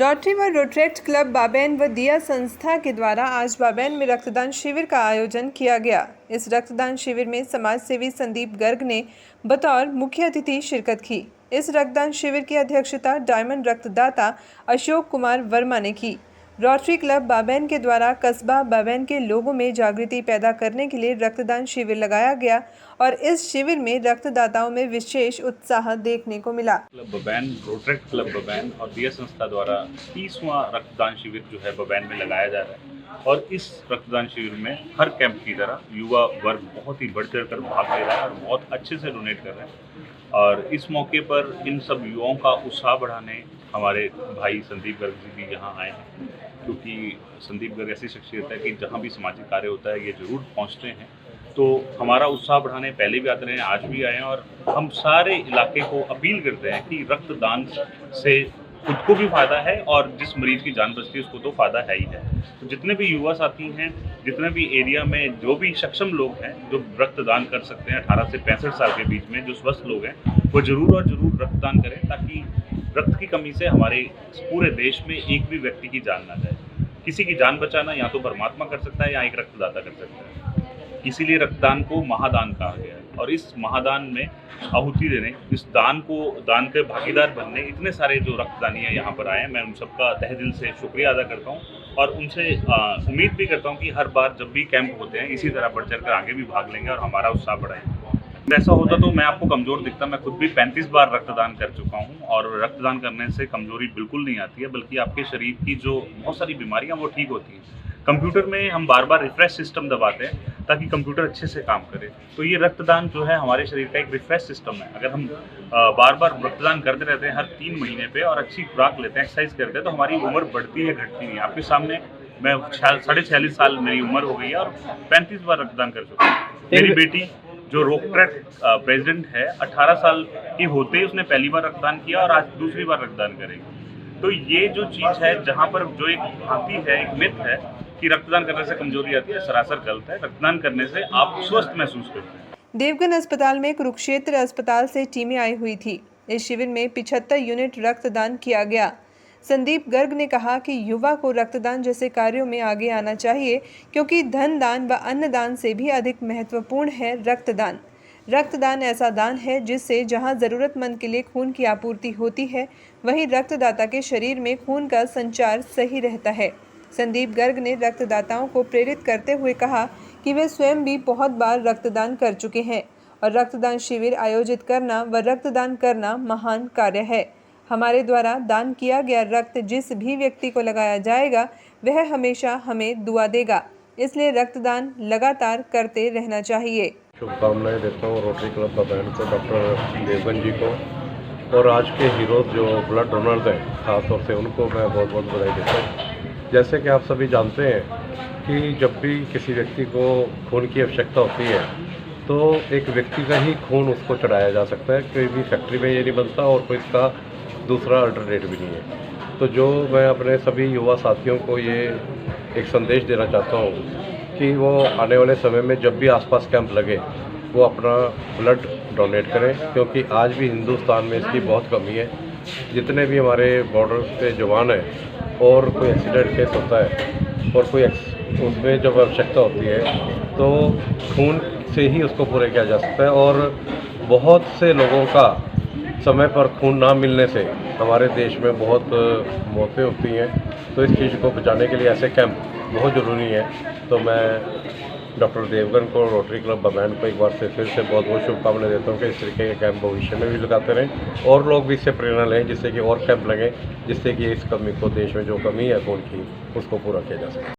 Rotary व Rotaract club Babain व दिया संस्था के द्वारा आज बाबैन में रक्तदान शिविर का आयोजन किया गया। इस रक्तदान शिविर में समाज सेवी संदीप गर्ग ने बतौर मुख्य अतिथि शिरकत की। इस रक्तदान शिविर की अध्यक्षता डायमंड रक्तदाता अशोक कुमार वर्मा ने की। रोटरी क्लब बाबैन के द्वारा कस्बा बाबैन के लोगों में जागृति पैदा करने के लिए रक्तदान शिविर लगाया गया और इस शिविर में रक्तदाताओं में विशेष उत्साह देखने को मिला। Club Babain, Rotaract club Babain और दिया संस्था द्वारा 30वां रक्तदान शिविर जो है बाबैन में लगाया जा रहा है और इस रक्तदान शिविर में हर कैंप की तरह युवा वर्ग बहुत ही बढ़ चढ़ कर भाग ले रहा है और बहुत अच्छे से डोनेट कर रहे हैं। और इस मौके पर इन सब युवाओं का उत्साह बढ़ाने हमारे भाई संदीप गर्ग जी भी यहाँ आए हैं, क्योंकि संदीप गर्ग ऐसी शख्सियत है कि जहाँ भी सामाजिक कार्य होता है ये ज़रूर पहुँचते हैं। तो हमारा उत्साह बढ़ाने पहले भी आते रहे हैं, आज भी आए हैं और हम सारे इलाके को अपील करते हैं कि रक्तदान से खुद को भी फ़ायदा है और जिस मरीज़ की जान बचती है उसको तो फ़ायदा है ही है। तो जितने भी युवा साथी हैं, जितने भी एरिया में जो भी सक्षम लोग हैं जो रक्तदान कर सकते हैं 18 से 65 साल के बीच में जो स्वस्थ लोग हैं, वो ज़रूर और ज़रूर रक्तदान करें ताकि रक्त की कमी से हमारे पूरे देश में एक भी व्यक्ति की जान ना जाए। किसी की जान बचाना या तो परमात्मा कर सकता है या एक रक्तदाता कर सकता है। इसीलिए रक्तदान को महादान कहा गया है और इस महादान में आहुति देने, इस दान के भागीदार बनने इतने सारे जो रक्तदानी यहाँ पर आए हैं, मैं उन सबका तहे दिल से शुक्रिया अदा करता हूँ और उनसे उम्मीद भी करता हूँ कि हर बार जब भी कैंप होते हैं इसी तरह बढ़ चढ़ कर आगे भी भाग लेंगे और हमारा उत्साह बढ़ाएंगे। ऐसा होता तो मैं आपको कमज़ोर दिखता। मैं खुद भी 35 बार रक्तदान कर चुका हूँ और रक्तदान करने से कमज़ोरी बिल्कुल नहीं आती है, बल्कि आपके शरीर की जो बहुत सारी बीमारियाँ वो ठीक होती हैं। कंप्यूटर में हम बार बार रिफ्रेश सिस्टम दबाते हैं ताकि कंप्यूटर अच्छे से काम करे, तो ये रक्तदान जो है हमारे शरीर का एक रिफ्रेश सिस्टम है। अगर हम बार बार रक्तदान करते रहते हैं हर 3 महीने पे और अच्छी खुराक लेते हैं, एक्सरसाइज करते हैं, तो हमारी उम्र बढ़ती है घटती नहीं। आपके सामने मैं 46 साल मेरी उम्र हो गई है और 35 बार रक्तदान कर चुका हूँ। मेरी बेटी जो रोटरेक्ट प्रेसिडेंट है 18 साल की होते ही उसने पहली बार रक्तदान किया और आज दूसरी बार रक्तदान करेगी। तो ये जो चीज़ है जहाँ पर जो एक भ्रांति है, एक मिथ है कि रक्तदान करने से कमजोरी आती है, सरासर गलत है। रक्तदान करने से आप स्वस्थ महसूस करते हैं। देवगन अस्पताल में कुरुक्षेत्र अस्पताल से टीमें आई हुई थी। इस शिविर में 75 यूनिट रक्तदान किया गया। संदीप गर्ग ने कहा कि युवा को रक्तदान जैसे कार्यों में आगे आना चाहिए, क्योंकि धन दान व अन्न दान से भी अधिक महत्वपूर्ण है रक्तदान। रक्तदान ऐसा दान है जिससे जहां ज़रूरतमंद के लिए खून की आपूर्ति होती है, वहीं रक्तदाता के शरीर में खून का संचार सही रहता है। संदीप गर्ग ने रक्तदाताओं को प्रेरित करते हुए कहा कि वे स्वयं भी बहुत बार रक्तदान कर चुके हैं और रक्तदान शिविर आयोजित करना व रक्तदान करना महान कार्य है। हमारे द्वारा दान किया गया रक्त जिस भी व्यक्ति को लगाया जाएगा वह हमेशा हमें दुआ देगा, इसलिए रक्तदान लगातार करते रहना चाहिए। शुभकामनाएं देता हूँ रोटरी क्लब बाबैन को, डॉक्टर देवगन जी को और आज के हीरोज जो ब्लड डोनर्स हैं खासतौर से उनको मैं बहुत बहुत बधाई देता हूँ। जैसे कि आप सभी जानते हैं कि जब भी किसी व्यक्ति को खून की आवश्यकता होती है तो एक व्यक्ति का ही खून उसको चढ़ाया जा सकता है, कोई भी फैक्ट्री में ये नहीं बनता और कोई इसका दूसरा अल्टरनेट भी नहीं है। तो जो मैं अपने सभी युवा साथियों को ये एक संदेश देना चाहता हूँ कि वो आने वाले समय में जब भी आसपास कैंप लगे वो अपना ब्लड डोनेट करें, क्योंकि आज भी हिंदुस्तान में इसकी बहुत कमी है। जितने भी हमारे बॉर्डर पे जवान हैं और कोई एक्सीडेंट केस होता है और कोई उसमें जब आवश्यकता होती है तो खून से ही उसको पूरा किया जा सकता है और बहुत से लोगों का समय पर खून ना मिलने से हमारे देश में बहुत मौतें होती हैं। तो इस चीज़ को बचाने के लिए ऐसे कैंप बहुत ज़रूरी है। तो मैं डॉक्टर देवगन को, रोटरी क्लब बाबैन को एक बार से फिर से बहुत बहुत शुभकामनाएं देता हूँ कि इस तरीके के कैंप भविष्य में भी लगाते रहें और लोग भी इससे प्रेरणा लें, जिससे कि और कैंप लगें, जिससे कि इस कमी को, देश में जो कमी है खून की, उसको पूरा किया जा सके।